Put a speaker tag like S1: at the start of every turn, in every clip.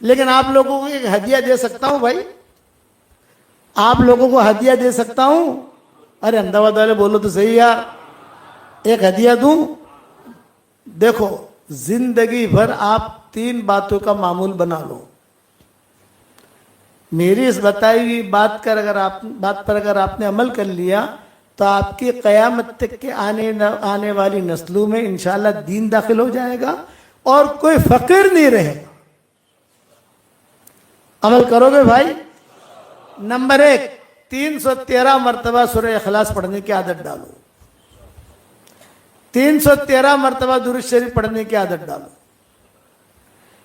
S1: لیکن آپ لوگوں کو ایک ہدیہ دے سکتا ہوں بھائی, آپ لوگوں کو ہدیہ دے سکتا ہوں. ارے احمد آباد والے بولو تو صحیح یار, ایک ہدیہ دوں. دیکھو زندگی بھر آپ 3 باتوں کا معمول بنا لو. میری اس بتائی ہوئی بات پر اگر آپ نے عمل کر لیا تو آپ کی قیامت تک کے آنے والی نسلوں میں انشاءاللہ دین داخل ہو جائے گا اور کوئی فقیر نہیں رہے گا. عمل کرو گے بھائی؟ نمبر 1, 313 مرتبہ سورہ اخلاص پڑھنے کی عادت ڈالو. 313 مرتبہ درود شریف پڑھنے کی عادت ڈالو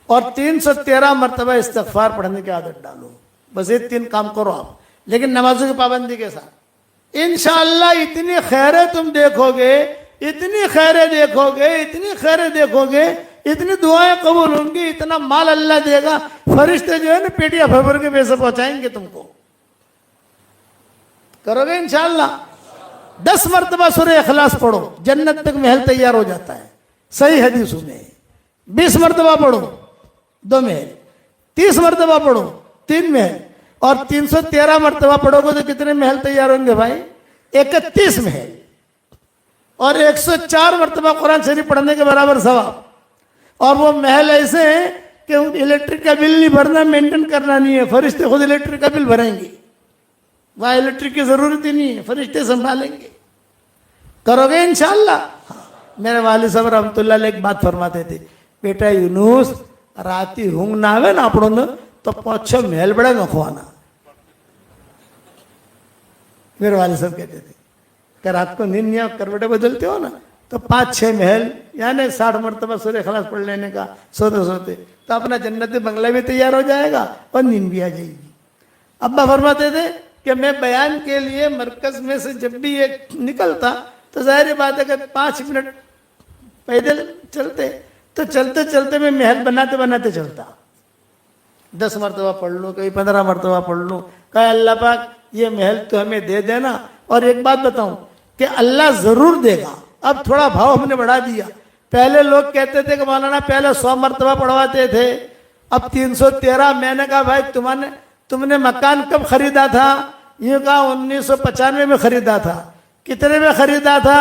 S1: اور 313 مرتبہ استغفار پڑھنے کی عادت ڈالو. بس یہ 3 کام کرو آپ, لیکن نمازوں کی پابندی کے ساتھ. انشاءاللہ اتنی خیریں تم دیکھو گے, اتنی خیریں دیکھو گے, اتنی خیریں دیکھو گے, اتنی دعائیں قبول ہوں گی, اتنا مال اللہ دے گا, فرشتے جو ہے نا پیٹیاں بھر کے پیسے پہنچائیں گے تم کو. کرو گے انشاءاللہ؟ 10 مرتبہ سورہ اخلاص پڑھو, جنت تک محل تیار ہو جاتا ہے, صحیح حدیثوں میں. 20 مرتبہ پڑھو, 2 محل. 30 مرتبہ پڑھو, 3 محل. اور 313 مرتبہ پڑھو گے تو کتنے محل تیار ہوں گے بھائی؟ 31 محل. اور 104 مرتبہ قرآن شریف پڑھنے کے برابر ثواب. اور وہ محل ایسے ہیں کہ الیکٹرک کا بل نہیں بھرنا, مینٹین کرنا نہیں ہے, فرشتے خود الیکٹرک کا بل بھریں گے. وہاں الیکٹرک کی ضرورت ہی نہیں ہے, فرشتے سنبھالیں گے. کرو گے انشاءاللہ؟ میرے والد صاحب رحمۃ اللہ علیہ ایک بات فرماتے تھے, بیٹا یونس راتی ہونگ نہ آوے نا اپنوں نے تو 5-6 محل بڑے نہ کھوانا. میرے والد صاحب کہتے تھے کہ رات کو نیند نہیں کروٹیں بدلتے ہو نا تو 5-6 محل یعنی 60 مرتبہ سورہ اخلاص پڑھ لینے کا سوتے سوتے, تو اپنا جنت بنگلہ بھی تیار ہو جائے گا اور نیند بھی آ جائے گی. ابا فرماتے تھے کہ میں بیان کے لیے مرکز میں سے جب بھی یہ نکلتا تو ظاہر بات ہے کہ 5 منٹ پیدل چلتے تو چلتے چلتے میں محل بناتے بناتے چلتا. 10 مرتبہ پڑھ لوں, کہیں 15 مرتبہ پڑھ لوں. کہا اللہ پاک یہ محل تو ہمیں دے دینا. اور ایک بات بتاؤں کہ اللہ ضرور دے گا. اب تھوڑا بھاؤ ہم نے بڑھا دیا. پہلے لوگ کہتے تھے کہ مولانا پہلے 100 مرتبہ پڑھواتے تھے, اب 313. میں نے کہا بھائی تم نے مکان کب خریدا تھا؟ یہ کہا 1995 میں خریدا تھا. کتنے میں خریدا تھا؟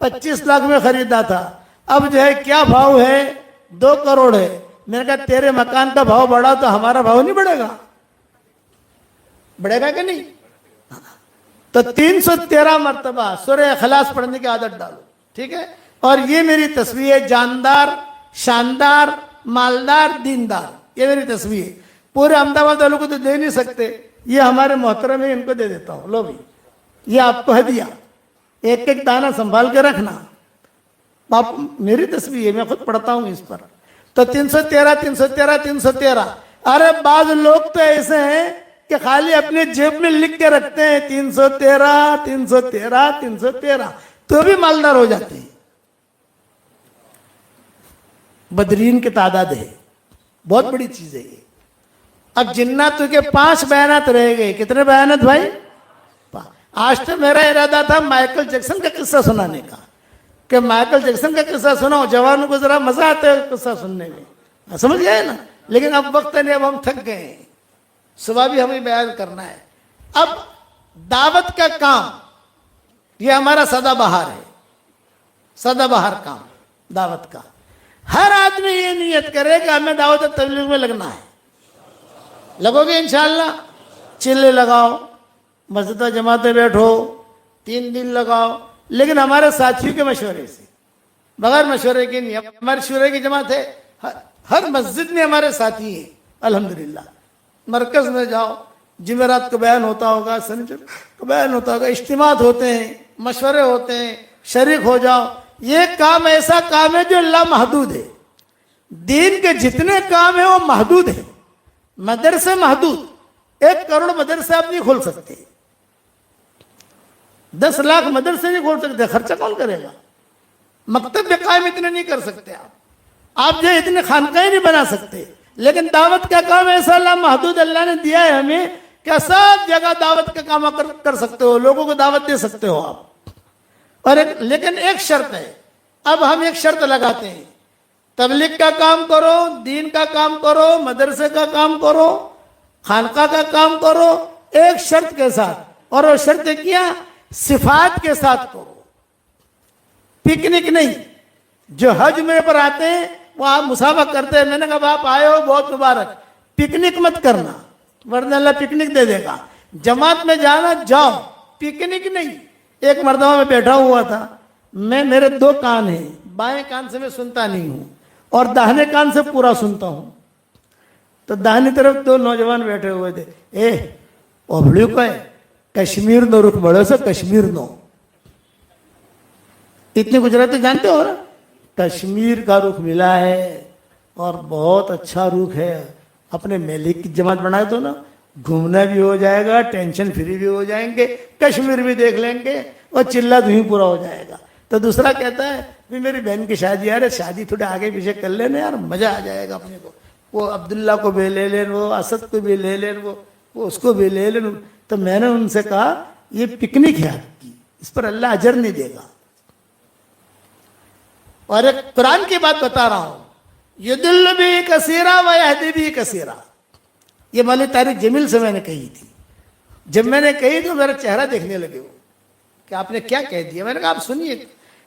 S1: 25 لاکھ میں خریدا تھا. اب جو ہے کیا بھاؤ ہے؟ 2 کروڑ ہے. میں نے کہا تیرے مکان کا بھاؤ بڑھا تو ہمارا بھاؤ نہیں بڑھے گا؟ بڑھے گا کہ نہیں؟ تو 313 مرتبہ سورہ اخلاص پڑھنے کی عادت ڈالو, ٹھیک ہے؟ اور یہ میری تصویر ہے, جاندار, شاندار, مالدار, دیندار. یہ میری تصویر ہے. پورے احمد آباد والوں کو تو دے نہیں سکتے, یہ ہمارے محترم ہیں, ان کو دے دیتا ہوں. لو بھی یہ آپ کو ہدیہ, ایک ایک دانہ سنبھال کے رکھنا. میری تصویر ہے, میں خود پڑھتا ہوں اس پر. تو 313 313 313. ارے بعض لوگ تو ایسے ہیں کہ خالی اپنے جیب میں لکھ کے رکھتے ہیں 313 313 313, تو بھی مالدار ہو جاتے ہیں. بدرین کی تعداد ہے, بہت بڑی چیز ہے یہ. اب جناتوں کے 5 بیانات رہ گئے. کتنے بیانات بھائی؟ آج تو میرا ارادہ تھا مائیکل جیکسن کا قصہ سنانے کا, کہ مائیکل جیکسن کا قصہ سناؤ, جوانوں کو ذرا مزہ آتا ہے قصہ سننے میں, سمجھ گئے نا. لیکن اب وقت نہیں, اب ہم تھک گئے ہیں, صبح بھی ہمیں بیان کرنا ہے. اب دعوت کا کام یہ ہمارا سدا بہار ہے, سدا بہار کام دعوت کا. ہر آدمی یہ نیت کرے کہ ہمیں دعوت تبلیغ میں لگنا ہے. لگو گے انشاءاللہ؟ چلے لگاؤ, مسجد و جماعتیں بیٹھو, 3 دن لگاؤ, لیکن ہمارے ساتھیوں کے مشورے سے, بغیر مشورے کے نہیں. ہمارے شورے کی جماعت ہے, ہر مسجد میں ہمارے ساتھی ہیں الحمدللہ. مرکز میں جاؤ, جمعرات کو بیان ہوتا ہوگا, سنیچر کو بیان ہوتا ہوگا, اجتماعات ہوتے ہیں, مشورے ہوتے ہیں, شریک ہو جاؤ. یہ کام ایسا کام ہے جو اللہ محدود ہے. دین کے جتنے کام ہیں وہ محدود ہیں. مدرسے محدود, 1 کروڑ مدرسے آپ نہیں کھول سکتے, 10 لاکھ مدرسے نہیں کھول سکتے. خرچہ کون کرے گا؟ مکتب بھی قائم اتنے نہیں کر سکتے آپ جو اتنے خانقاہیں نہیں بنا سکتے. لیکن دعوت کا کام ایسا اللہ محدود اللہ نے دیا ہے ہمیں کہ سب جگہ دعوت کا کام کر سکتے ہو, لوگوں کو دعوت دے سکتے ہو آپ. اور لیکن ایک شرط ہے, اب ہم ایک شرط لگاتے ہیں تبلیغ کا کام کرو، دین کا کام کرو، مدرسے کا کام کرو، خانقاہ کا کام کرو، ایک شرط کے ساتھ، اور وہ شرط کیا؟ صفات کے ساتھ کرو، پکنک نہیں۔ جو حج میں پر آتے ہیں وہ آپ مسابقہ کرتے ہیں، میں نے کہا آپ آئے ہو بہت مبارک، پکنک مت کرنا ورنہ اللہ پکنک دے دے گا۔ جماعت میں جانا جاؤ، پکنک نہیں۔ ایک مرتبہ میں بیٹھا ہوا تھا، میرے 2 کان ہیں، بائیں کان سے میں سنتا نہیں ہوں اور داہنے کان سے پورا سنتا ہوں۔ تو داہنی طرف 2 نوجوان بیٹھے ہوئے تھے، اوبڑیو کو ہے کشمیر نو رخ بڑھو سو کشمیر نو، اتنے گجراتی جانتے ہو نا؟ کشمیر کا رخ ملا ہے اور بہت اچھا رخ ہے، اپنے میلے کی جماعت بنائے تو نا، گھومنا بھی ہو جائے گا، ٹینشن فری بھی ہو جائیں گے، کشمیر بھی دیکھ لیں گے اور چلا تو ہی پورا ہو جائے گا۔ تو دوسرا کہتا ہے بھی میری بہن کی شادی ہے، شادی تھوڑے آگے پیچھے کر لینا یار، مزہ آ جائے گا اپنے کو، وہ عبداللہ کو بھی لے لیں، وہ اسد کو بھی لے لیں، وہ اس کو بھی لے لیں۔ تو میں نے ان سے کہا یہ پکنک ہے آپ کی، اس پر اللہ اجر نہیں دے گا۔ اور ایک قرآن کی بات بتا رہا ہوں، یضل بھی کثیرا و یہدی بھی کثیرا، یہ مولوی طارق جمیل سے میں نے کہی تھی۔ جب میں نے کہی تو میرا چہرہ دیکھنے لگے وہ کہ آپ نے کیا کہہ دیا۔ میں نے کہا آپ سنیے،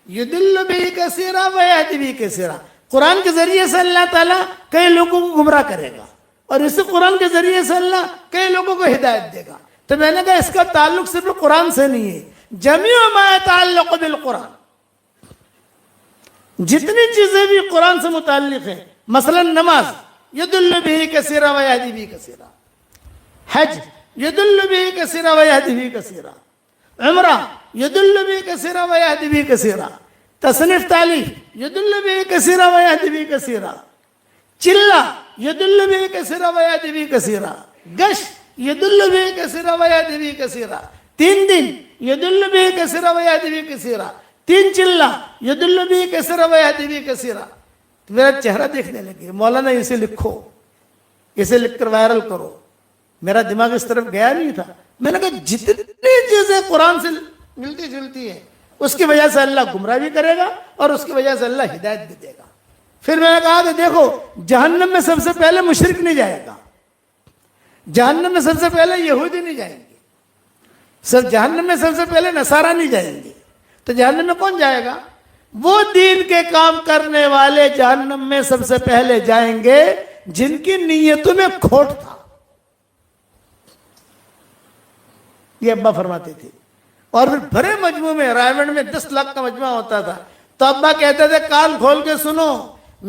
S1: یضل بھی کثیرا و یہدی بھی کثیرا، قرآن کے ذریعے سے اللہ تعالیٰ کئی لوگوں کو گمراہ کرے گا اور اسی قرآن کے ذریعے سے اللہ کئی لوگوں کو ہدایت دے گا۔ تو میں نے کہا اس کا تعلق صرف قرآن سے نہیں ہے، جمیع ما یتعلق بالقرآن، جتنی چیزیں بھی قرآن سے متعلق ہیں، مثلا نماز یضل بہ کثیرا و یہدی بہ کثیرا، حج یضل بہ کثیرا و یہدی بہ کثیرا، عمرہ یضل بہ کثیرا و یہدی بہ کثیرا، تصنیف تالیف یضل بہ کثیرا و یہدی بہ کثیرا، چلہ یضل بہ کثیرا و یہدی بہ کثیرا، گشت یضل بہ کثیرا و یہدی بہ کثیرا، 3 دن یضل بہ کثیرا و یہدی بہ کثیرا، 3 چلہ یضل بہ کثیرا و یہدی بہ کثیرا۔ میرا چہرہ دیکھنے لگے، مولانا اسے لکھو، اسے لکھ کر وائرل کرو۔ میرا دماغ اس طرف گیا نہیں تھا۔ میں نے کہا جتنی چیزیں قرآن سے ملتی جلتی ہیں اس کی وجہ سے اللہ گمراہ بھی کرے گا اور اس کی وجہ سے اللہ ہدایت بھی دے گا۔ پھر میں نے کہا کہ دیکھو جہنم میں سب سے پہلے مشرک نہیں جائے گا، جہنم میں سب سے پہلے یہودی نہیں جائیں گے، سب جہنم میں سب سے پہلے نصارہ نہیں جائیں گے، تو جہنم میں کون جائے گا؟ وہ دین کے کام کرنے والے جہنم میں سب سے پہلے جائیں گے جن کی نیتوں میں کھوٹ تھا۔ یہ ابا فرماتے تھے۔ اور پھر بڑے مجموع میں رائے میں 10 لاکھ کا مجمع ہوتا تھا، تو ابا کہتے تھے کان کھول کے سنو،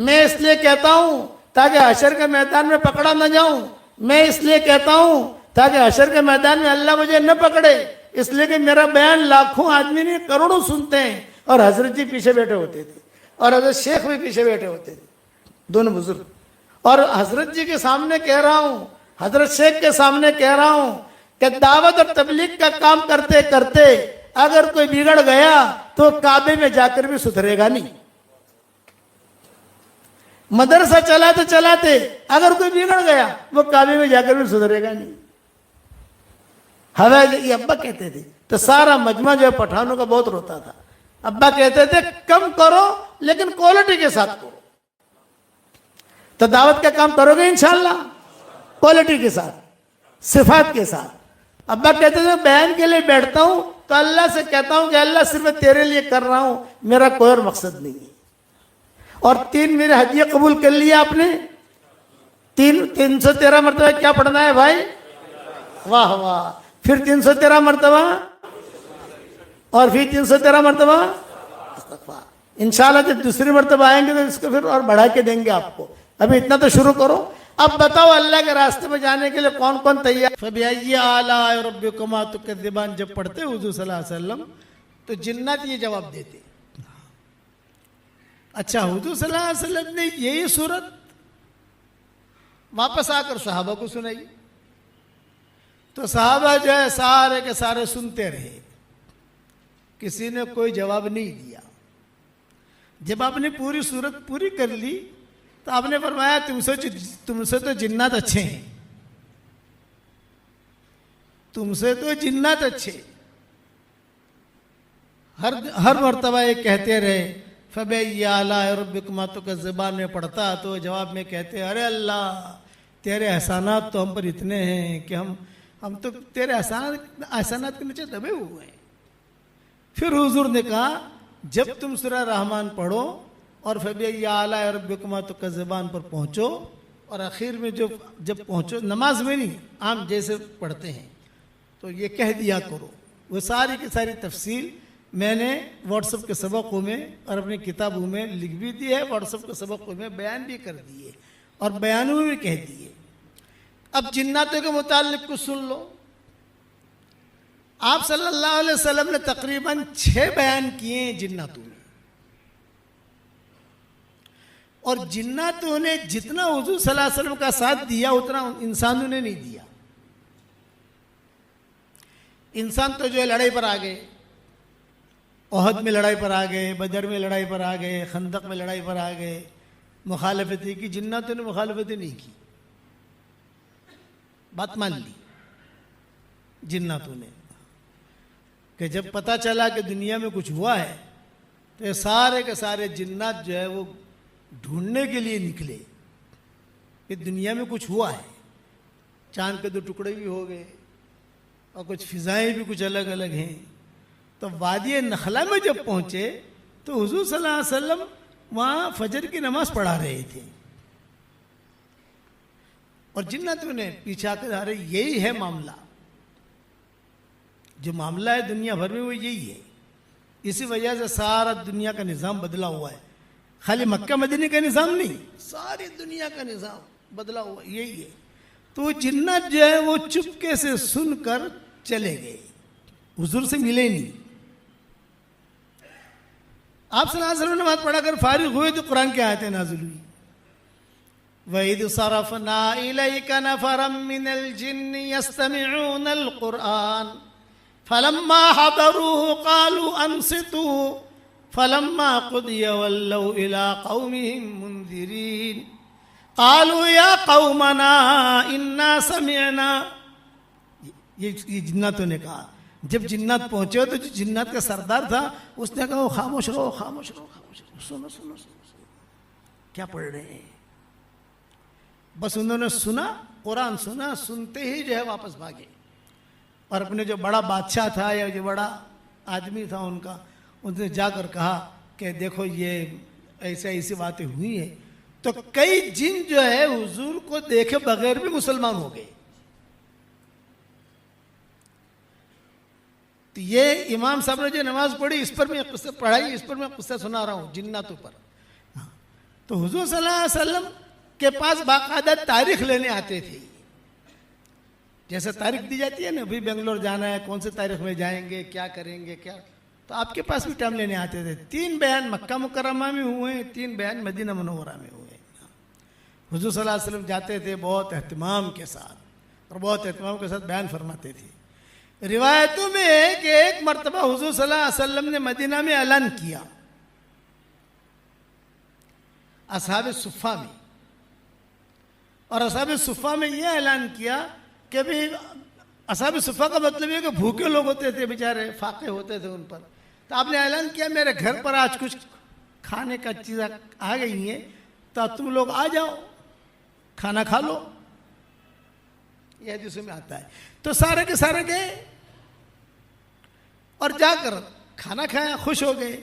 S1: میں اس لیے کہتا ہوں تاکہ حشر کے میدان میں پکڑا نہ جاؤں، میں اس لیے کہتا ہوں تاکہ حشر کے میدان میں اللہ مجھے نہ پکڑے، اس لیے کہ میرا بیان لاکھوں آدمی نہیں کروڑوں سنتے ہیں۔ اور حضرت جی پیچھے بیٹھے ہوتے تھے اور حضرت شیخ بھی پیچھے بیٹھے ہوتے تھے، دونوں بزرگ۔ اور حضرت جی کے سامنے کہہ رہا ہوں، حضرت شیخ کے سامنے کہہ رہا ہوں کہ دعوت اور تبلیغ کا کام کرتے کرتے اگر کوئی بگڑ گیا تو کعبے میں جا کر بھی سدھرے گا نہیں، مدرسہ چلاتے چلاتے اگر کوئی بگڑ گیا وہ کعبے میں جا کر بھی سدھرے گا نہیں۔ یہ ابا کہتے تھے۔ تو سارا مجمع جو ہے پٹھانوں کا بہت روتا تھا۔ ابا کہتے تھے کم کرو لیکن کوالٹی کے ساتھ کرو۔ تو دعوت کا کام کرو گے انشاءاللہ کوالٹی کے ساتھ، صفات کے ساتھ۔ ابا کہتے تھے بیان کے لیے بیٹھتا ہوں تو اللہ سے کہتا ہوں کہ اللہ صرف تیرے لیے کر رہا ہوں، میرا کوئی اور مقصد نہیں ہے۔ اور 3 میرے ہدیے قبول کر لیا آپ نے، 313 مرتبہ کیا پڑھنا ہے بھائی؟ واہ واہ۔ پھر 313 مرتبہ اور پھر 313 مرتبہ استغفار۔ انشاءاللہ جب دوسری مرتبہ آئیں گے تو اس کو پھر اور بڑھا کے دیں گے آپ کو، ابھی اتنا تو شروع کرو۔ اب بتاؤ اللہ کے راستے میں جانے کے لیے کون کون تیار؟ فَبِأَيِّ آلَاءِ رَبِّكُمَا تُكَذِّبَانِ جب پڑھتے حضور صلی اللہ علیہ وسلم تو جنات یہ جواب دیتے۔ اچھا حضور صلی اللہ علیہ وسلم نے یہی صورت واپس آ کر صحابہ کو سنائی، تو صحابہ جو ہے سارے کے سارے سنتے رہے، کسی نے کوئی جواب نہیں دیا۔ جب آپ نے پوری صورت پوری کر لی تو آپ نے فرمایا تم سے تو جنات اچھے ہیں، تم سے تو جنات اچھے۔ ہر مرتبہ یہ کہتے رہے فَبِأَيِّ آلَاءِ رَبِّكُمَا تُكَذِّبَانِ میں پڑھتا تو جواب میں کہتے ارے اللہ تیرے احسانات تو ہم پر اتنے ہیں کہ ہم تو تیرے احسانات کے نیچے دبے ہوئے ہیں. پھر حضور نے کہا جب تم سورہ رحمان پڑھو اور فَبِأَيِّ آلَاءِ رَبِّكُمَا تُكَذِّبَانِ پر پہنچو اور آخر میں جب پہنچو نماز میں نہیں عام جیسے پڑھتے ہیں تو یہ کہہ دیا کرو. وہ ساری کی ساری تفصیل میں نے واٹس ایپ کے سبقوں میں اور اپنی کتابوں میں لکھ بھی دی ہے, واٹس ایپ کے سبقوں میں بیان بھی کر دیے اور بیانوں میں بھی کہہ دیے. اب جناتوں کے متعلق کچھ سن لو. آپ صلی اللہ علیہ وسلم نے تقریباً 6 بیان کیے ہیں جناتوں میں, اور جناتوں نے جتنا حضور صلی اللہ علیہ وسلم کا ساتھ دیا اتنا انسانوں نے نہیں دیا. انسان تو جو ہے لڑائی پر آ گئے, احد میں لڑائی پر آ گئے, بدر میں لڑائی پر آ گئے, خندق میں لڑائی پر آ گئے, مخالفتیں کی. جناتوں نے مخالفتیں نہیں کی, بات مان لی جناتوں نے کہ جب پتہ چلا کہ دنیا میں کچھ ہوا ہے تو یہ سارے کے سارے جنات جو ہے وہ ڈھونڈنے کے لیے نکلے کہ دنیا میں کچھ ہوا ہے. چاند کے 2 ٹکڑے بھی ہو گئے اور کچھ فضائیں بھی کچھ الگ الگ ہیں. تو وادی نخلا میں جب پہنچے تو حضور صلی اللہ علیہ وسلم وہاں فجر کی نماز پڑھا رہے تھے اور جناتوں نے پیچھا کر آ رہے یہی ہے معاملہ. جو معاملہ ہے دنیا بھر میں وہ یہی ہے. اسی وجہ سے سارا دنیا کا نظام بدلا ہوا ہے. خالی مکہ مدینہ کا نظام نہیں, ساری دنیا کا نظام بدلا ہوا یہی ہے. تو جنات جو ہے وہ چپکے سے سن کر چلے گئے, حضور سے ملے نہیں. آپ صلی اللہ علیہ وسلم نماز پڑھا کر فارغ ہوئے تو قرآن کی آیتیں نازل ہوئی. وَإِذْ صَرَفْنَا إِلَيْكَ نَفَرًا مِّنَ الْجِنِّ يَسْتَمِعُونَ الْقُرْآنَ فَلَمَّا حَضَرُوهُ قَالُوا أَنصِتُوا فَلَمَّا قُضِيَ وَلَّوْا إِلَىٰ قَوْمِهِمْ مُنذِرِينَ قَالُوا يَا قَوْمَنَا إِنَّا سَمِعْنَا. یہ جناتوں نے کہا. جب جنات پہنچے تو جو جنات کا سردار تھا اس نے کہا خاموش رہو خاموش رہو خاموش رہو, سنو سنو سنو کیا پڑھ رہے ہیں. بس انہوں نے سنا, قرآن سنا, سنتے ہی جو ہے واپس بھاگے اور اپنے جو بڑا بادشاہ تھا یا جو بڑا آدمی تھا ان کا, انہوں نے جا کر کہا کہ دیکھو یہ ایسی باتیں ہوئی ہیں. تو کئی جن جو ہے حضور کو دیکھے بغیر بھی مسلمان ہو گئے. تو یہ امام صاحب نے جو نماز پڑھی اس پر میں قصہ پڑھائی, اس پر میں قصہ سنا رہا ہوں جناتوں پر. تو حضور صلی اللہ علیہ وسلم کے پاس باقاعدہ تاریخ لینے آتے تھے. جیسے تاریخ دی جاتی ہے نا, ابھی بنگلور جانا ہے, کون سے تاریخ میں جائیں گے, کیا کریں گے, کیا. تو آپ کے پاس بھی ٹائم لینے آتے تھے. 3 بیان مکہ مکرمہ میں ہوئے ہیں, 3 بیان مدینہ منورہ میں ہوئے ہیں. حضور صلی اللہ علیہ وسلم جاتے تھے بہت اہتمام کے ساتھ اور بہت اہتمام کے ساتھ بیان فرماتے تھے. روایتوں میں ہے کہ ایک مرتبہ حضور صلی اللہ علیہ وسلم نے مدینہ میں اعلان کیا اصحاب صفہ میں, اور اصحاب صفہ میں یہ اعلان کیا کہ بھی اصحاب صفہ کا مطلب یہ کہ بھوکے لوگ ہوتے تھے بیچارے, فاقے ہوتے تھے ان پر. تو آپ نے اعلان کیا میرے گھر پر آج کچھ کھانے کا چیزیں آ گئی ہیں تو تم لوگ آ جاؤ کھانا کھا لو. یہ حدیث میں آتا ہے. تو سارے کے سارے گئے اور جا کر کھانا کھایا, خوش ہو گئے.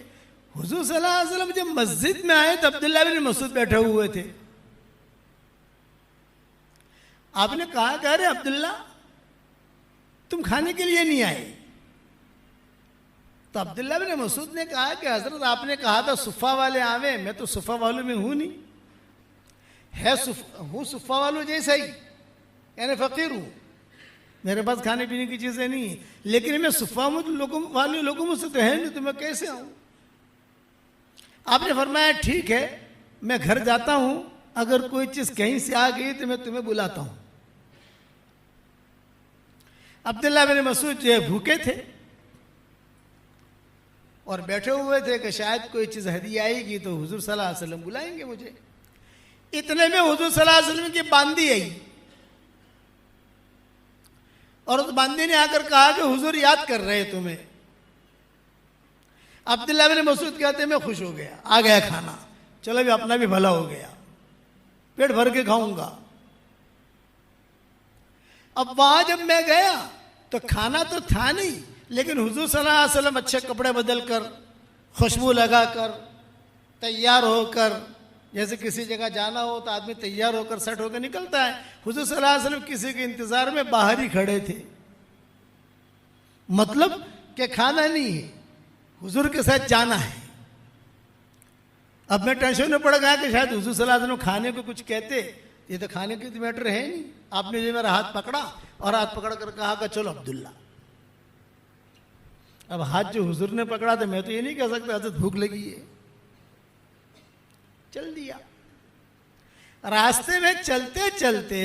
S1: حضور صلی اللہ علیہ وسلم جب مسجد میں آئے تو عبداللہ بن مسعود بیٹھے ہوئے تھے. آپ نے کہا کہ ارے عبداللہ تم کھانے کے لیے نہیں آئے. تو عبداللہ بن مسعود نے کہا کہ حضرت آپ نے کہا تھا صفہ والے آویں, میں تو صفہ والوں میں ہوں نہیں, ہوں صفہ والوں جیسا ہی, یعنی فقیر ہوں, میرے پاس کھانے پینے کی چیزیں نہیں ہیں, لیکن میں صفہ والے لوگوں میں سے تو ہے نہیں, تو میں کیسے آؤں. آپ نے فرمایا ٹھیک ہے میں گھر جاتا ہوں, اگر کوئی چیز کہیں سے آ گئی تو میں تمہیں بلاتا ہوں. عبداللہ بن مسعود جو ہے بھوکے تھے اور بیٹھے ہوئے تھے کہ شاید کوئی چیز ہدیہ آئے گی تو حضور صلی اللہ علیہ وسلم بلائیں گے مجھے. اتنے میں حضور صلی اللہ علیہ وسلم کی باندی آئی اور اس باندی نے آ کر کہا کہ حضور یاد کر رہے تمہیں. عبداللہ بن مسعود کہتے ہیں میں خوش ہو گیا، آ گیا کھانا، چلو بھی اپنا بھی بھلا ہو گیا، پیٹ بھر کے کھاؤں گا۔ اب وہاں جب میں گیا تو کھانا تو تھا نہیں، لیکن حضور صلی اللہ علیہ وسلم اچھے کپڑے بدل کر، خوشبو لگا کر، تیار ہو کر، جیسے کسی جگہ جانا ہو تو آدمی تیار ہو کر سیٹ ہو کر نکلتا ہے، حضور صلی اللہ علیہ وسلم کسی کے انتظار میں باہر ہی کھڑے تھے، مطلب کہ کھانا نہیں ہے، حضور کے ساتھ جانا ہے۔ اب میں ٹینشن میں پڑ گیا کہ شاید حضور صلی اللہ علیہ وسلم کھانے کو کچھ کہتے، یہ تو کھانے کی میٹر ہے نہیں۔ آپ نے جو میرا ہاتھ پکڑا اور ہاتھ پکڑ کر کہا کہ چلو عبداللہ۔ اب ہاتھ جو حضور نے پکڑا تو میں تو یہ نہیں کہہ سکتا حضرت بھوک لگی ہے، چل دیا۔ راستے میں چلتے چلتے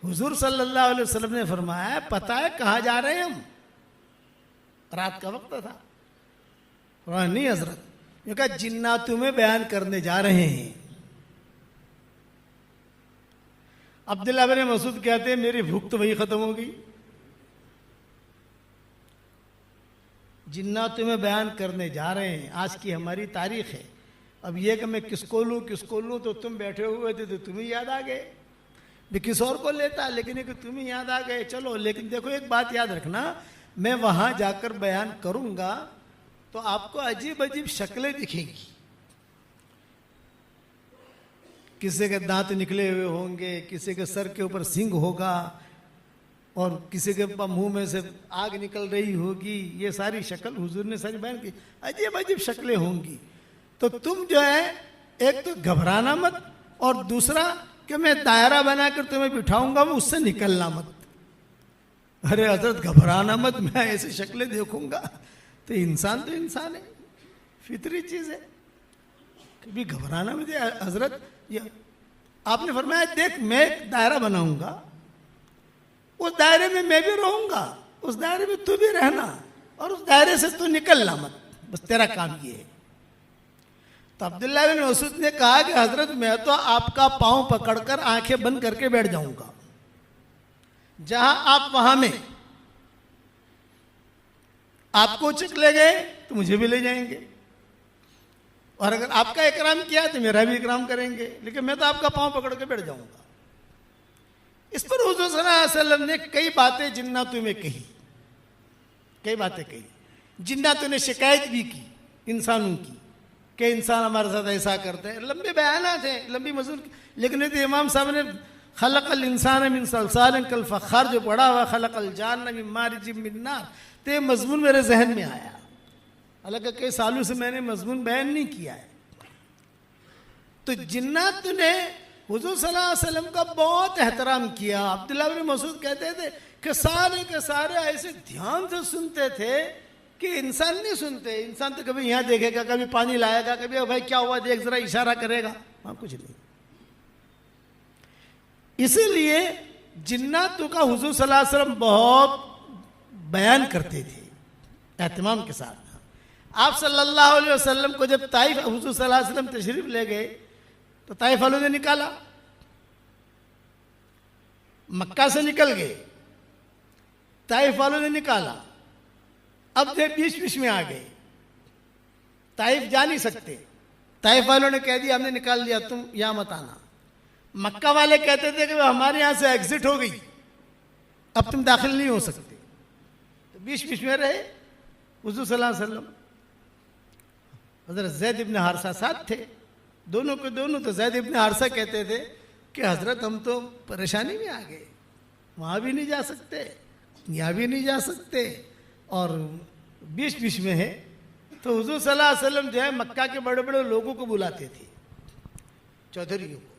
S1: حضور صلی اللہ علیہ وسلم نے فرمایا پتہ ہے کہاں جا رہے ہیں ہم؟ رات کا وقت تھا۔ فرمایا نہیں حضرت، یہ کہا جناتوں میں بیان کرنے جا رہے ہیں۔ عبداللہ بن مسعود کہتے ہیں میری بھوک تو وہی ختم ہو گئی، جناتوں میں بیان کرنے جا رہے ہیں، آج کی ہماری تاریخ ہے۔ اب یہ کہ میں کس کو لوں تو تم بیٹھے ہوئے تھے تو تمہیں یاد آ گئے، میں کس اور کو لیتا، لیکن یہ کہ تمہیں یاد آ گئے۔ چلو لیکن دیکھو ایک بات یاد رکھنا، میں وہاں جا کر بیان کروں گا تو آپ کو عجیب عجیب شکلیں دکھیں گی، کسی کے دانت نکلے ہوئے ہوں گے، کسی کے سر کے اوپر سنگ ہوگا، اور کسی کے منہ میں سے آگ نکل رہی ہوگی۔ یہ ساری شکل حضور نے ساری بیان کی، عجیب عجیب شکلیں ہوں گی۔ تو تم جو ہے ایک تو گھبرانا مت، اور دوسرا کہ میں دائرہ بنا کر تمہیں بٹھاؤں گا وہ اس سے نکلنا مت۔ ارے حضرت گھبرانا مت، میں ایسی شکلیں دیکھوں گا تو انسان ہے، فطری چیز ہے، کبھی گھبرانا مت۔ حضرت آپ نے فرمایا دیکھ میں ایک دائرہ بناؤں گا، اس دائرے میں بھی رہوں گا، اس دائرے میں تو بھی رہنا، اور اس دائرے سے تو نکلنا مت، بس تیرا کام یہ ہے۔ تو عبداللہ بن مسعود نے کہا کہ حضرت میں تو آپ کا پاؤں پکڑ کر آنکھیں بند کر کے بیٹھ جاؤں گا، جہاں آپ وہاں میں، آپ کو چک لے گئے تو مجھے بھی لے جائیں گے، اور اگر آپ کا اکرام کیا تو میرا بھی اکرام کریں گے، لیکن میں تو آپ کا پاؤں پکڑ کے بیٹھ جاؤں گا۔ اس پر حضور صلی اللہ علیہ وسلم نے کئی باتیں جناتوں میں کہی، کئی باتیں کہی۔ جناتوں نے شکایت بھی کی انسانوں کی کہ انسان ہمارے ساتھ ایسا کرتے ہیں، لمبے بیانات ہیں، لمبی مضمون، لیکن امام صاحب نے خلق الانسان من صلصال کالفخار جو پڑھا ہوا خلق الجان من مارج من نار، تو یہ مضمون میرے ذہن میں آیا، حالانکہ کئی سالوں سے میں نے مضمون بیان نہیں کیا ہے۔ تو جنات نے حضور صلی اللہ علیہ وسلم کا بہت احترام کیا۔ عبداللہ بن مسعود کہتے تھے کہ سارے کے سارے ایسے دھیان سے سنتے تھے کہ انسان نہیں سنتے، انسان تو کبھی یہاں دیکھے گا، کبھی پانی لائے گا، کبھی بھائی کیا ہوا دیکھ ذرا، اشارہ کرے گا، وہاں کچھ نہیں۔ اسی لیے جناتوں کا حضور صلی اللہ علیہ وسلم بہت بیان کرتے تھے اہتمام کے ساتھ۔ آپ صلی اللہ علیہ وسلم کو جب طائف حضور صلی اللہ علیہ وسلم تشریف لے گئے تو طائف والوں نے نکالا، مکہ سے نکل گئے، طائف والوں نے نکالا، اب یہ بیچ میں آ گئے، طائف جا نہیں سکتے، طائف والوں نے کہہ دیا ہم نے نکال دیا، تم یہاں مت آنا۔ مکہ والے کہتے تھے کہ ہمارے یہاں سے ایگزٹ ہو گئی، اب تم داخل نہیں ہو سکتے، تو بیچ میں رہے حضور صلی اللہ علیہ وسلم۔ حضرت زید ابن حارثہ ساتھ تھے، دونوں کے دونوں، تو زید ابن حارثہ کہتے تھے کہ حضرت ہم تو پریشانی میں آ گئے، وہاں بھی نہیں جا سکتے، یہاں بھی نہیں جا سکتے، اور بیچ میں ہے۔ تو حضور صلی اللہ علیہ وسلم جو ہے مکہ کے بڑے بڑے لوگوں کو بلاتے تھے، چودھریوں کو،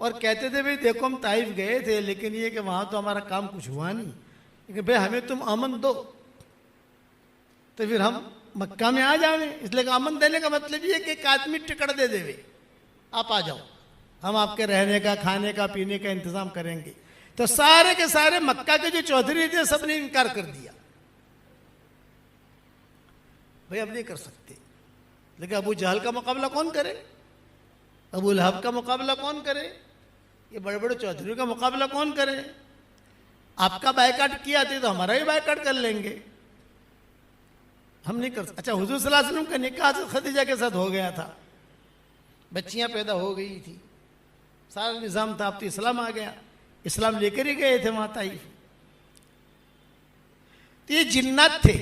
S1: اور کہتے تھے بھئی دیکھو ہم طائف گئے تھے، لیکن یہ کہ وہاں تو ہمارا کام کچھ ہوا نہیں، لیکن بھئی ہمیں تم امن دو تو پھر ہم مکہ میں آ جاویں۔ اس لیے کہ امن دینے کا مطلب یہ کہ ایک آدمی ٹکٹ دے دے، آپ آ جاؤ، ہم آپ کے رہنے کا، کھانے کا، پینے کا انتظام کریں گے۔ تو سارے کے سارے مکہ کے جو چودھری تھے سب نے انکار کر دیا، بھئی اب نہیں کر سکتے۔ لیکن ابو جہل کا مقابلہ کون کرے، ابو لہب کا مقابلہ کون کرے، یہ بڑے بڑے چودھریوں کا مقابلہ کون کرے؟ آپ کا بائیکاٹ کیا تھے تو ہمارا بھی بائیکاٹ کر لیں گے۔ ہم نہیں کر سکتے. اچھا حضور صلی اللہ علیہ وسلم کا نکاح حضرت خدیجہ کے ساتھ ہو گیا تھا, بچیاں پیدا ہو گئی تھی, سارا نظام تھا, اب تو اسلام آ گیا, اسلام لے کر ہی گئے تھے وہاں طائف. تو یہ جنات تھے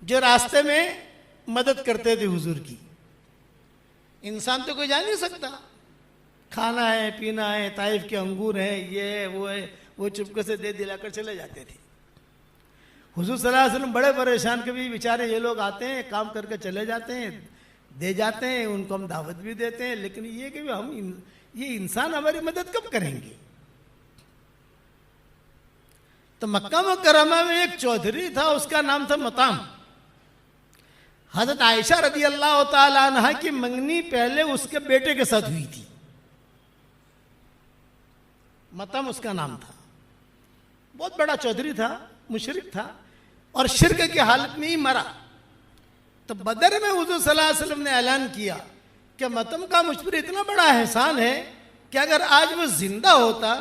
S1: جو راستے میں مدد کرتے تھے حضور کی. انسان تو کوئی جا نہیں سکتا, کھانا ہے پینا ہے, طائف کے انگور ہیں, یہ ہے وہ ہے, وہ چپکے سے دے دلا کر چلے جاتے تھے. حضور صلی اللہ علیہ وسلم بڑے پریشان, کبھی بیچارے یہ لوگ آتے ہیں کام کر کے چلے جاتے ہیں, دے جاتے ہیں, ان کو ہم دعوت بھی دیتے ہیں, لیکن یہ کہ یہ انسان ہماری مدد کب کریں گے. تو مکہ مکرمہ میں ایک چودھری تھا, اس کا نام تھا مطعم. حضرت عائشہ رضی اللہ تعالی عنہ کی منگنی پہلے اس کے بیٹے کے ساتھ ہوئی تھی. مطعم اس کا نام تھا, بہت بڑا چودھری تھا, مشرک تھا, اور شرک کی حالت میں ہی مرا. تو بدر میں حضور صلی اللہ علیہ وسلم نے اعلان کیا کہ مطعم کا مجھ پر اتنا بڑا احسان ہے کہ اگر آج وہ زندہ ہوتا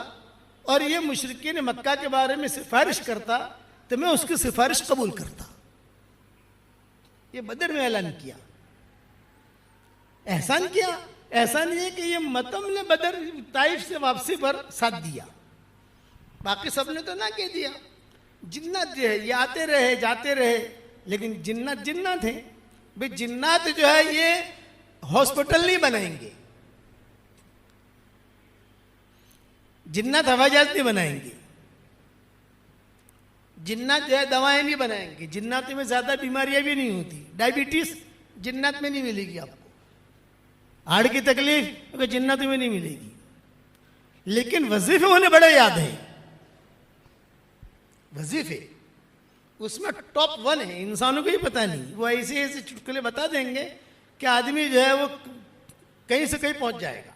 S1: اور یہ مشرکین مکہ کے بارے میں سفارش کرتا تو میں اس کی سفارش قبول کرتا. یہ بدر میں اعلان کیا, احسان کیا. احسان یہ کہ یہ مطعم نے بدر طائف سے واپسی پر ساتھ دیا, باقی سب نے تو نہ کہہ دیا. جنات جو ہے یہ آتے رہے جاتے رہے, لیکن جنات ہیں بھئی. جنات جو ہے یہ ہاسپٹل نہیں بنائیں گے, جنات ہوائی جہاز نہیں بنائیں گے, جنات جو ہے دوائیں نہیں بنائیں گے. جنات میں زیادہ بیماریاں بھی نہیں ہوتی, ڈائبٹیز جنات میں نہیں ملے گی آپ کو, ہارٹ کی تکلیف جنات میں نہیں ملے گی. لیکن وظیفے انہیں بڑے یاد ہیں, وظیفے اس میں ٹاپ 1 ہے, انسانوں کو ہی پتہ نہیں. وہ ایسے ایسے چٹکلے بتا دیں گے کہ آدمی جو ہے وہ کہیں سے کہیں پہنچ جائے گا.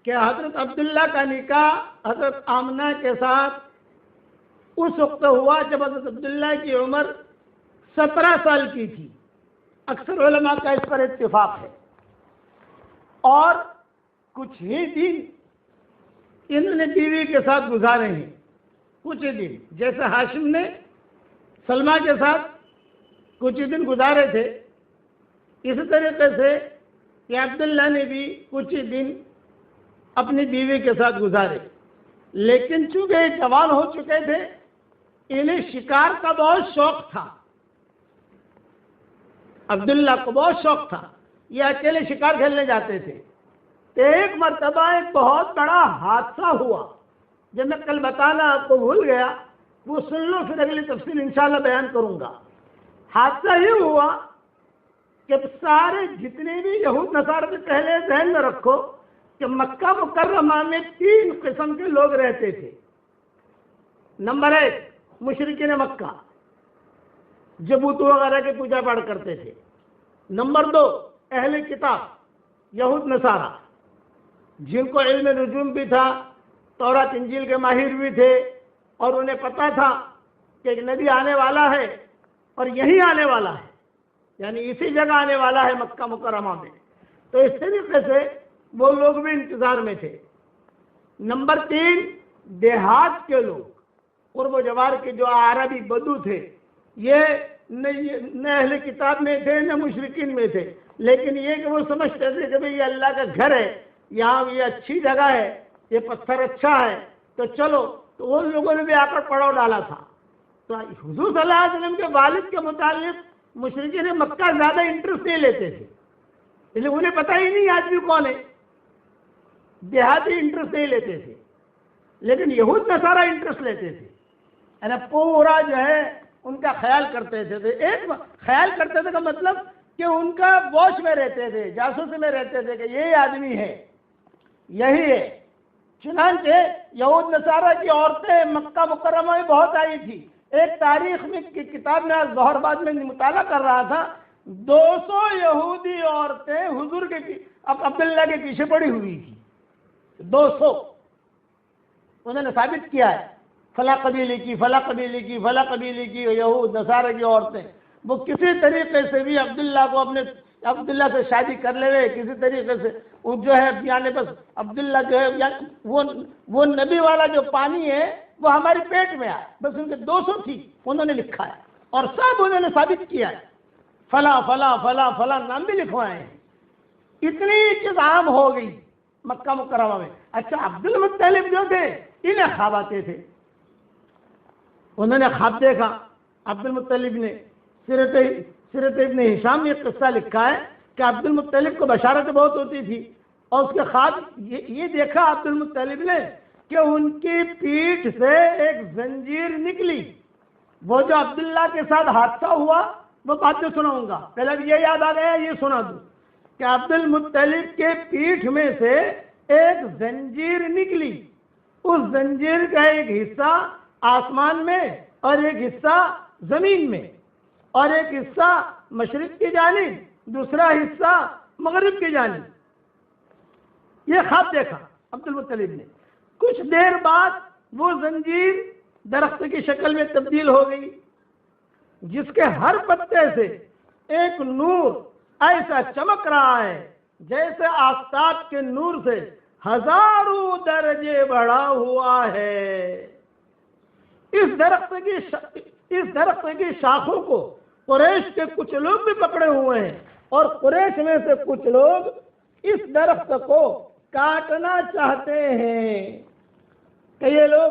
S1: کہ حضرت عبداللہ کا نکاح حضرت آمنہ کے ساتھ اس وقت ہوا جب حضرت عبداللہ کی عمر 17 سال کی تھی. اکثر علماء کا اس پر اتفاق ہے. اور کچھ ہی دن انہوں نے بیوی کے ساتھ گزارے ہیں, کچھ ہی دن, جیسے ہاشم نے سلمہ کے ساتھ کچھ ہی دن گزارے تھے, اسی طریقے سے کہ عبداللہ نے بھی کچھ ہی دن اپنی بیوی کے ساتھ گزارے. لیکن چونکہ یہ جوان ہو چکے تھے, انہیں شکار کا بہت شوق تھا. عبداللہ کو بہت شوق تھا, یہ اکیلے شکار کھیلنے جاتے تھے. ایک مرتبہ ایک بہت بڑا حادثہ ہوا, جب میں کل بتانا آپ کو بھول گیا, وہ سن لو, پھر اگلی تفصیل انشاءاللہ بیان کروں گا. حادثہ یہ ہوا کہ سارے جتنے بھی یہود نصارہ سے پہلے ذہن میں رکھو کہ مکہ مکرمہ میں 3 قسم کے لوگ رہتے تھے. نمبر 1 مشرکین مکہ جو بت وغیرہ کی پوجا پاٹ کرتے تھے. نمبر 2 اہل کتاب یہود نصارہ جن کو علم نجوم بھی تھا، تورات انجیل کے ماہر بھی تھے، اور انہیں پتا تھا کہ ایک نبی آنے والا ہے اور یہی آنے والا ہے، یعنی اسی جگہ آنے والا ہے مکہ مکرمہ میں. تو اس طریقے سے وہ لوگ بھی انتظار میں تھے. نمبر 3 دیہات کے لوگ، قرب و جوار کے جو عربی بدو تھے، یہ نہ اہل کتاب میں تھے نہ مشرکین میں تھے، لیکن یہ کہ وہ سمجھتے تھے کہ بھئی یہ اللہ کا گھر ہے، یہاں یہ اچھی جگہ ہے، یہ پتھر اچھا ہے، تو چلو. تو ان لوگوں نے بھی آ کر پڑاؤ ڈالا تھا. تو حضور صلی اللہ علیہ وسلم کے والد کے متعلق مشرکین مکہ زیادہ انٹرسٹ نہیں لیتے تھے، اس لیے انہیں پتہ ہی نہیں آدمی کون ہے، دیہاتی انٹرسٹ نہیں لیتے تھے. لیکن یہود نصارہ انٹرسٹ لیتے تھے، یعنی پورا جو ہے ان کا خیال کرتے تھے. ایک خیال کرتے تھے کا مطلب کہ ان کا واچ میں رہتے تھے، جاسوسی میں رہتے تھے کہ یہی آدمی ہے، یہی ہے. چنانچہ یہود نصارہ کی عورتیں مکہ مکرمہ میں بہت آئی تھی. ایک تاریخ میں کی کتاب میں آج ظہر بعد میں مطالعہ کر رہا تھا، 200 یہودی عورتیں حضور کے عبداللہ کے پیچھے پڑی ہوئی تھی. 200 انہوں نے ثابت کیا ہے، فلاں قبیلے کی، فلاں قبیلے کی، فلاں قبیلے کی یہود نصارہ کی عورتیں وہ کسی طریقے سے بھی عبداللہ سے شادی کر لے ہوئے، کسی طریقے سے وہ جو ہے یعنی بس عبداللہ جو ہے وہ نبی والا جو پانی ہے وہ ہمارے پیٹ میں آئے، بس ان کے 200 تھی، انہوں نے لکھا ہے اور سب انہوں نے ثابت کیا ہے، فلاں فلاں فلاں فلاں نام بھی لکھوائے ہیں. اتنی چیز عام ہو گئی مکہ مکرمہ میں. اچھا عبد المطلب جو تھے انہیں خواب آتے تھے، انہوں نے خواب دیکھا. عبد المطلب نے سیرت ابن ہشام میں ایک قصہ لکھا ہے کہ عبد المطلب کو بشارت بہت ہوتی تھی، اور اس کے خواب یہ دیکھا عبد المطلب نے کہ ان کی پیٹھ سے ایک زنجیر نکلی. وہ جو عبداللہ کے ساتھ حادثہ ہوا وہ بات میں سناؤں گا، پہلے یہ یاد آ گیا یہ سنا دوں کہ عبد المطلب کے پیٹھ میں سے ایک زنجیر نکلی. اس زنجیر کا ایک حصہ آسمان میں اور ایک حصہ زمین میں، اور ایک حصہ مشرق کی جانب، دوسرا حصہ مغرب کی جانب. یہ خواب دیکھا عبد المطلب نے. کچھ دیر بعد وہ زنجیر درخت کی شکل میں تبدیل ہو گئی، جس کے ہر پتے سے ایک نور ایسا چمک رہا ہے جیسے آفتاب کے نور سے 1000 درجے بڑھا ہوا ہے. اس درخت کی شاخوں کو قریش کے کچھ لوگ بھی پکڑے ہوئے ہیں، اور قریش میں سے کچھ لوگ اس درخت کو کاٹنا چاہتے ہیں کہ یہ لوگ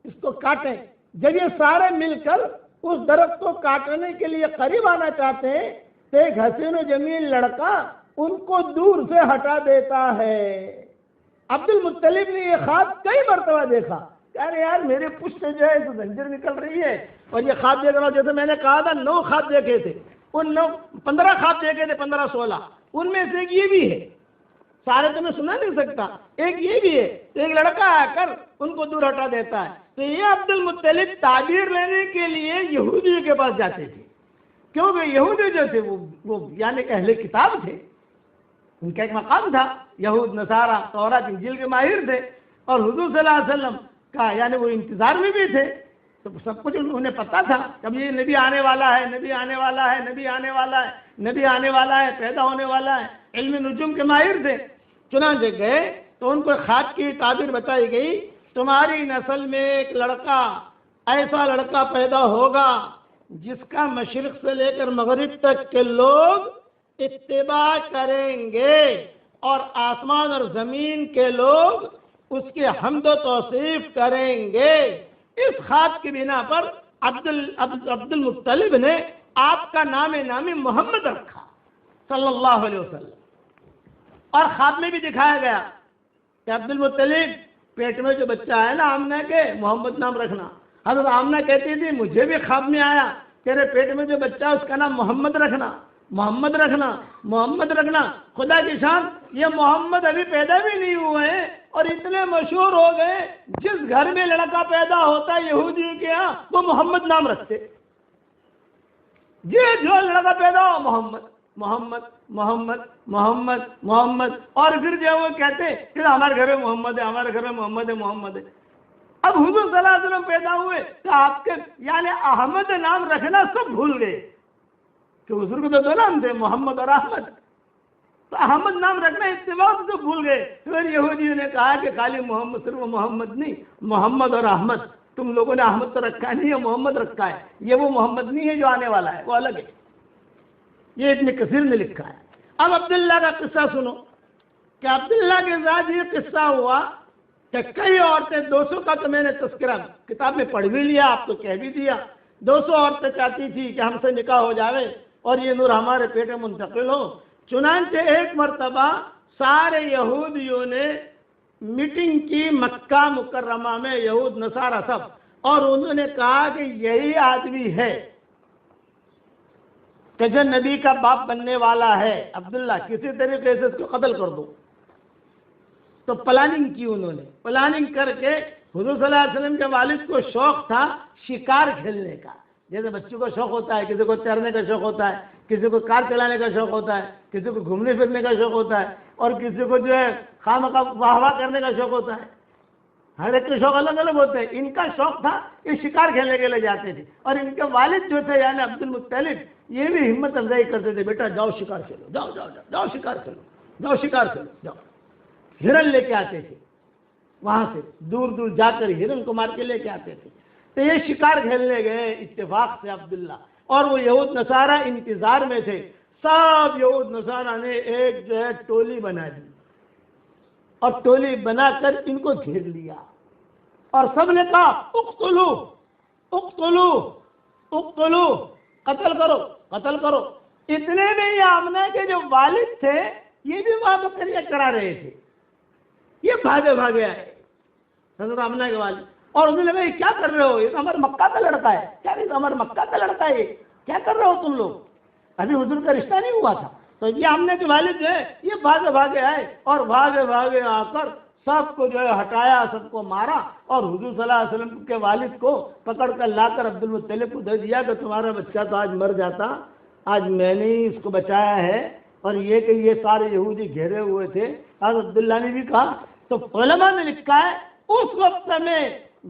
S1: اس کو کاٹیں. جب یہ سارے مل کر اس درخت کو کاٹنے کے لیے قریب آنا چاہتے ہیں تو ایک حسین و جمیل لڑکا ان کو دور سے ہٹا دیتا ہے. عبد المطلب نے یہ خواب کئی مرتبہ دیکھا، ارے یار میرے پشت سے جو ہے زنجیر نکل رہی ہے، اور یہ خواب دیکھ رہا ہوں. جیسے میں نے کہا تھا 9 خواب دیکھے تھے، ان 15 خواب دیکھے تھے، 15-16 ان میں سے ایک یہ بھی ہے. سارے تو میں سنا نہیں سکتا، ایک یہ بھی ہے. ایک لڑکا آ کر ان کو دور ہٹا دیتا ہے. تو یہ عبد المطلب تعبیر لینے کے لیے یہودیوں کے پاس جاتے تھے، کیونکہ یہودی جو تھے وہ یعنی اہل کتاب تھے، ان کا ایک مقام تھا. یہود نصارہ تورات انجیل کے ماہر تھے، اور حضور صلی اللہ علیہ وسلم کا یعنی وہ انتظار میں بھی تھے. تو سب کچھ انہیں پتا تھا کہ یہ نبی آنے والا ہے، نبی آنے والا ہے، نبی آنے والا ہے، نبی آنے والا ہے، پیدا ہونے والا ہے. علم نجوم کے ماہر تھے. چنانچہ گئے تو ان کو خواب کی تعبیر بتائی گئی، تمہاری نسل میں ایک لڑکا، ایسا لڑکا پیدا ہوگا جس کا مشرق سے لے کر مغرب تک کے لوگ اتباع کریں گے، اور آسمان اور زمین کے لوگ اس کی حمد و توصیف کریں گے. اس خواب کی بنا پر عبد المطلب نے آپ کا نام نامی محمد رکھا صلی اللہ علیہ وسلم. اور خواب میں بھی دکھایا گیا کہ عبد المطلب پیٹ میں جو بچہ ہے نا آمنہ کے، محمد نام رکھنا. حضرت آمنہ کہتی تھی مجھے بھی خواب میں آیا تیرے پیٹ میں جو بچہ ہے اس کا نام محمد رکھنا، محمد رکھنا، محمد رکھنا۔ خدا کی شان، یہ محمد ابھی پیدا بھی نہیں ہوئے ہیں اور اتنے مشہور ہو گئے، جس گھر میں لڑکا پیدا ہوتا ہے یہودی کے یہاں وہ محمد نام رکھتے، یہ جو لڑکا پیدا ہو محمد محمد محمد محمد محمد، اور پھر جو وہ کہتے پھر ہمارے گھر میں محمد ہے، ہمارے گھر میں محمد ہے، محمد ہے۔ اب حضور صلی اللہ علیہ وسلم پیدا ہوئے تو آپ کے یعنی احمد نام رکھنا سب بھول گئے، کہ حضور کو تو دو نام تھے، محمد اور احمد، تو احمد نام رکھنا اتباع تو بھول گئے۔ پھر یہودیوں نے کہا کہ خالی محمد، صرف محمد نہیں، محمد اور احمد، تم لوگوں نے احمد تو رکھا نہیں ہے، محمد رکھا ہے، یہ وہ محمد نہیں ہے جو آنے والا ہے، وہ الگ ہے۔ یہ ابن کثیر نے لکھا ہے۔ اب عبداللہ کا قصہ سنو کہ عبداللہ کے ساتھ یہ قصہ ہوا کہ کئی عورتیں، 200 کا تو میں نے تذکرہ کتاب میں پڑھ بھی لیا، آپ تو کہہ بھی دیا، 200 عورتیں چاہتی تھی کہ ہم سے نکاح ہو جاوے اور یہ نور ہمارے پیٹ میں منتقل ہو۔ چنانچہ ایک مرتبہ سارے یہودیوں نے میٹنگ کی مکہ مکرمہ میں، یہود نصارہ سب، اور انہوں نے کہا کہ یہی آدمی ہے کہ جو نبی کا باپ بننے والا ہے، عبداللہ، کسی طریقے سے اس کو قتل کر دو۔ تو پلاننگ کی انہوں نے، پلاننگ کر کے حضور صلی اللہ علیہ وسلم کے والد کو شوق تھا شکار کھیلنے کا، جیسے بچوں کو شوق ہوتا ہے، کسی کو تیرنے کا شوق ہوتا ہے، کسی کو کار چلانے کا شوق ہوتا ہے، کسی کو گھومنے پھرنے کا شوق ہوتا ہے، اور کسی کو جو ہے خواہ واہ واہ کرنے کا شوق ہوتا ہے۔ ہر ایک کے شوق الگ الگ ہوتے ہیں۔ ان کا شوق تھا یہ شکار کھیلنے کے لیے جاتے تھے، اور ان کے والد جو تھے یعنی عبد المطلب، یہ بھی ہمت افزائی کرتے تھے، بیٹا جاؤ شکار کھیلو، جاؤ جاؤ جاؤ جاؤ شکار کھیلو، جاؤ شکار کھیلو، جاؤ۔ ہرن لے کے آتے تھے، وہاں سے دور دور جا کر ہرن کو مار کے لے کے آتے تھے۔ تو یہ شکار کھیلنے گئے اتفاق سے عبداللہ، اور وہ یہود نصارہ انتظار میں تھے۔ سب یہود نصارہ نے ایک جو ہے ٹولی بنا دی، اور ٹولی بنا کر ان کو گھیر لیا، اور سب نے کہا اقتلو اقتلو اقتلو، قتل کرو قتل کرو۔ اتنے میں یہ آمنہ کے جو والد تھے یہ بھی وہاں بکریاں کرا رہے تھے، یہ بھاگے بھاگے آئے حضرت آمنہ کے والد، اور انہوں نے کہا یہ کیا کر رہے ہو، یہ تو ہمارے مکہ کا لڑکا ہے، کیا نہیں ہمارے مکہ کا لڑکا ہے، یہ کیا کر رہے ہو تم لوگ، ابھی حضور کا رشتہ نہیں ہوا تھا۔ تو یہ آمنہ کے والد جو ہے یہ بھاگے بھاگے آئے، اور بھاگے بھاگے آ کر سب کو جو ہے ہٹایا، سب کو مارا، اور حضور صلی اللہ علیہ وسلم کے والد کو پکڑ کر لا کر عبد المطلب کو دے دیا کہ تمہارا بچہ تو آج مر جاتا، آج میں نے ہی اس کو بچایا ہے۔ اور یہ کہ یہ سارے یہودی گھیرے ہوئے تھے، حضرت عبداللہ نے بھی کہا۔ تو علماء نے لکھا ہے اس وقت میں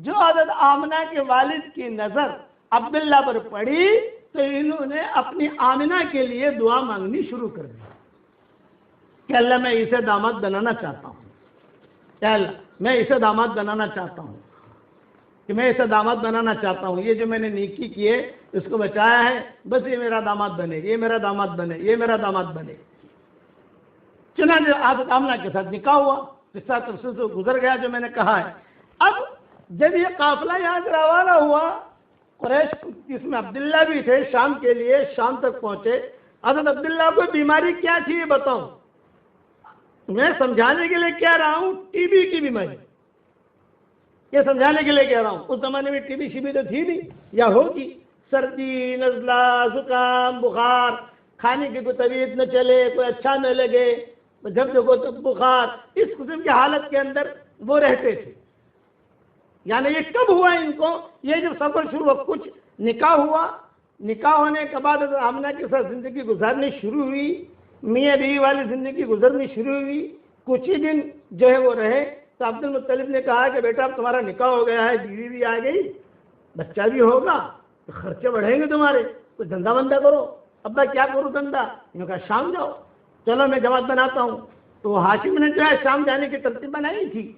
S1: جو حضرت آمنہ کے والد کی نظر عبداللہ پر پڑی تو انہوں نے اپنی آمنہ کے لیے دعا مانگنی شروع کر دی کہ اللہ میں اسے داماد بنانا چاہتا ہوں، یا اللہ میں اسے داماد بنانا چاہتا ہوں، کہ میں اسے داماد بنانا چاہتا ہوں، یہ جو میں نے نیکی کی ہے اس کو بچایا ہے، بس یہ میرا داماد بنے، یہ میرا داماد بنے، یہ میرا داماد بنے۔ چنانچہ حضرت آمنہ کے ساتھ نکاح ہوا، قصہ تفصیل سے گزر گیا جو میں نے کہا ہے۔ اب جب یہ قافلہ یہاں سے روانہ ہوا، قریش اس میں عبداللہ بھی تھے، شام کے لیے شام تک پہنچے۔ حضرت عبداللہ کو بیماری کیا تھی یہ بتاؤں، میں سمجھانے کے لیے کہہ رہا ہوں، ٹی بی کی بیماری، یہ سمجھانے کے لیے کہہ رہا ہوں۔ اس زمانے میں ٹی بی شبی تو تھی نہیں یا ہوگی، سردی، نزلہ، زکام، بخار، کھانے کی کوئی طبیعت نہ چلے، کوئی اچھا نہ لگے، جب دیکھو تو بخار، اس قسم کی حالت کے اندر وہ رہتے تھے۔ یعنی یہ کب ہوا ان کو، یہ جب سفر شروع ہوا، کچھ نکاح ہوا، نکاح ہونے کے بعد آمنہ کے ساتھ زندگی گزارنی شروع ہوئی، میاں بیوی والی زندگی گزرنی شروع ہوئی، کچھ ہی دن جو ہے وہ رہے تو عبد المطلب نے کہا کہ بیٹا اب تمہارا نکاح ہو گیا ہے، بیوی بھی آ گئی، بچہ بھی ہوگا، تو خرچے بڑھیں گے تمہارے، کوئی دھندا بندہ کرو۔ ابا کیا کرو دھندا؟ انہوں نے کہا شام جاؤ، چلو میں جماعت بناتا ہوں۔ تو ہاشم نے جو ہے شام جانے کی ترتیب بنائی تھی،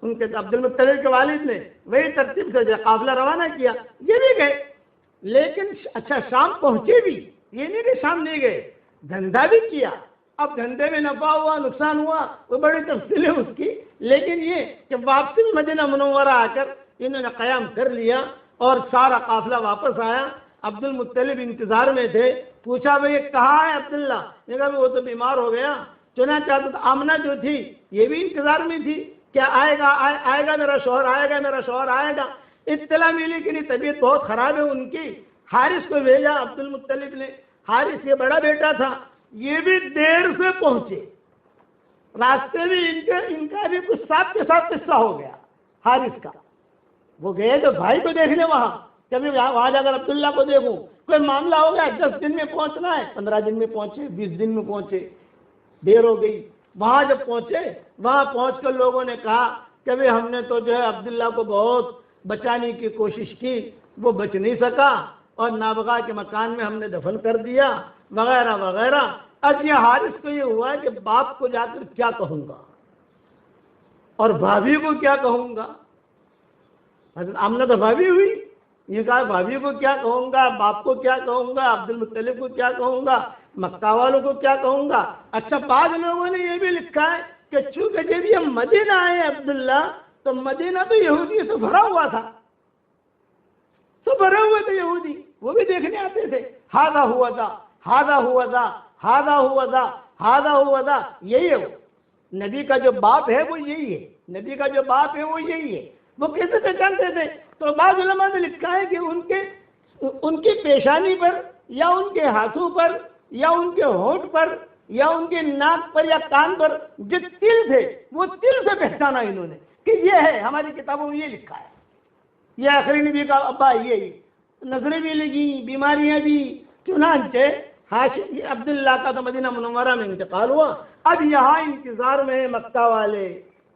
S1: ان کے عبد المطلب کے والد نے وہی ترتیب سے جو قافلہ روانہ کیا، یہ بھی گئے، لیکن اچھا شام پہنچے بھی، یہ نہیں کہ شام نہیں گئے، دھندا بھی کیا۔ اب دھندے میں نفع ہوا نقصان ہوا وہ بڑی تفصیل ہے اس کی، لیکن یہ کہ واپسی میں مدینہ منورہ آ کر انہوں نے قیام کر لیا اور سارا قافلہ واپس آیا۔ عبد المطلب انتظار میں تھے، پوچھا بھئی کہاں ہے عبداللہ؟ نے کہا وہ تو بیمار ہو گیا۔ چنانچہ حضرت آمنہ جو تھی یہ بھی انتظار میں تھی، کیا آئے گا میرا شوہر، آئے گا میرا شوہر آئے گا۔ اطلاع ملی کہ نہیں طبیعت بہت خراب ہے ان کی، حارث کو بھیجا عبد المطلب نے. حارث یہ بڑا بیٹا تھا, یہ بھی دیر سے پہنچے, راستے میں ان کا بھی کچھ ساتھ کے ساتھ قصہ ہو گیا حارث کا. وہ گئے تو بھائی کو دیکھنے وہاں, کبھی وہاں جا کر عبداللہ کو دیکھوں, کوئی معاملہ ہو گیا, 10 دن میں پہنچنا ہے, 15 دن میں پہنچے, 20 دن میں پہنچے, دیر ہو گئی. وہاں جب پہنچے, وہاں پہنچ کر لوگوں نے کہا کہ بھئی ہم نے تو جو ہے عبداللہ کو بہت بچانے کی کوشش کی, وہ بچ نہیں سکا, اور نابغہ کے مکان میں ہم نے دفن کر دیا وغیرہ وغیرہ. اب یہ حارث کو یہ ہوا کہ باپ کو جا کر کیا کہوں گا اور بھابھی کو کیا کہوں گا. حضرت آمنہ تو بھابھی ہوئی, یہ کہا بھابھی کو کیا کہوں گا, باپ کو کیا کہوں گا, عبد المطلب کو کیا کہوں گا, مکہ والوں کو کیا کہوں گا. اچھا, بعض لوگوں نے یہ بھی لکھا ہے کہ چونکہ جب یہ مدینہ آئے عبداللہ, تو مدینہ تو یہودی سے بھرا ہوا تھا, تو بھرا ہوا تھا یہودی, وہ بھی دیکھنے آتے تھے. ہاذا ہوا تھا, ہاذا ہوا تھا, ہاذا ہوا تھا, ہاذا ہوا تھا. یہی ہے وہ نبی کا جو باپ ہے, وہ یہی ہے. نبی کا جو باپ ہے وہ یہی ہے. وہ کیسے پہچانتے تھے؟ تو بعض علماء نے لکھا ہے کہ ان کی پیشانی پر یا ان کے ہاتھوں پر یا ان کے ہونٹ پر یا ان کے ناک پر یا کان پر جو تل تھے, وہ تل سے پہچانا انہوں نے کہ یہ ہے. ہماری کتابوں میں یہ لکھا ہے, یہ آخری نبی کا ابا یہ. نظریں بھی لگی, بیماریاں بھی. چنانچہ عبداللہ کا تو مدینہ منورہ میں انتقال ہوا. اب یہاں انتظار میں مکہ والے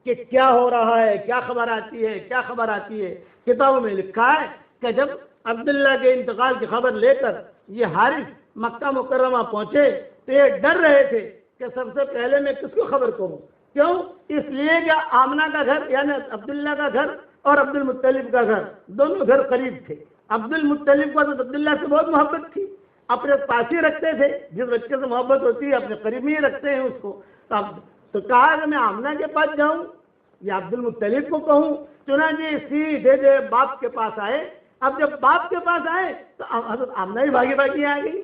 S1: کہ کیا ہو رہا ہے, کیا خبر آتی ہے, کیا خبر آتی ہے. کتابوں میں لکھا ہے کہ جب عبداللہ کے انتقال کی خبر لے کر یہ حارث مکہ مکرمہ پہنچے تو یہ ڈر رہے تھے کہ سب سے پہلے میں کس کو خبر کروں. کیوں؟ اس لیے کہ آمنہ کا گھر یعنی عبداللہ کا گھر اور عبد المطلب کا گھر دونوں گھر قریب تھے. عبد المطلب کو تو عبداللہ سے بہت محبت تھی, اپنے پاس ہی رکھتے تھے. جس بچے سے محبت ہوتی ہے اپنے قریب ہی رکھتے ہیں اس کو. تو کہا کہ میں آمنہ کے پاس جاؤں یا عبد المطلب کو کہوں. چنانچہ سیدھے باپ کے پاس آئے. اب جب باپ کے پاس آئے تو حضرت آمنہ ہی بھاگی بھاگی آ گئی,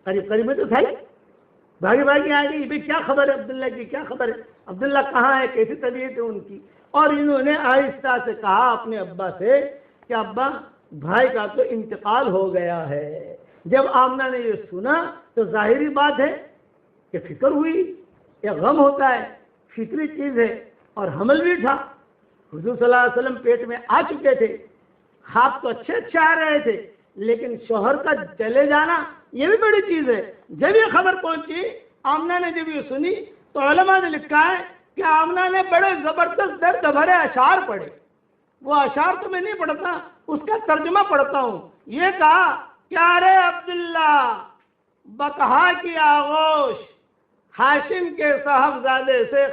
S1: قریب قریب میں تو تھا ہی, بھاگی بھاگی آ گئی. بھائی کیا خبر ہے عبداللہ کی, کیا خبر ہے, عبداللہ کہاں ہے, کیسی طبیعت ہے ان کی. اور انہوں نے آہستہ سے کہا اپنے ابا سے کہ ابا بھائی کا تو انتقال ہو گیا ہے. جب آمنہ نے یہ سنا تو ظاہری بات ہے کہ فکر ہوئی, یا غم ہوتا ہے, فطری چیز ہے. اور حمل بھی تھا, حضور صلی اللہ علیہ وسلم پیٹ میں آ چکے تھے. خواب تو اچھے اچھے آ رہے تھے, لیکن شوہر کا چلے جانا یہ بھی بڑی چیز ہے. جب یہ خبر پہنچی, آمنہ نے جب یہ سنی تو علماء نے لکھا ہے کہ آمنہ نے بڑے زبردست درد بھرے اشعار پڑھے. وہ اشعار تو میں نہیں پڑھتا, اس کا ترجمہ پڑھتا ہوں. یہ کہا کیا رے عبداللہ بقہا کی آغوش, ہاشم کے صاحبزادے سے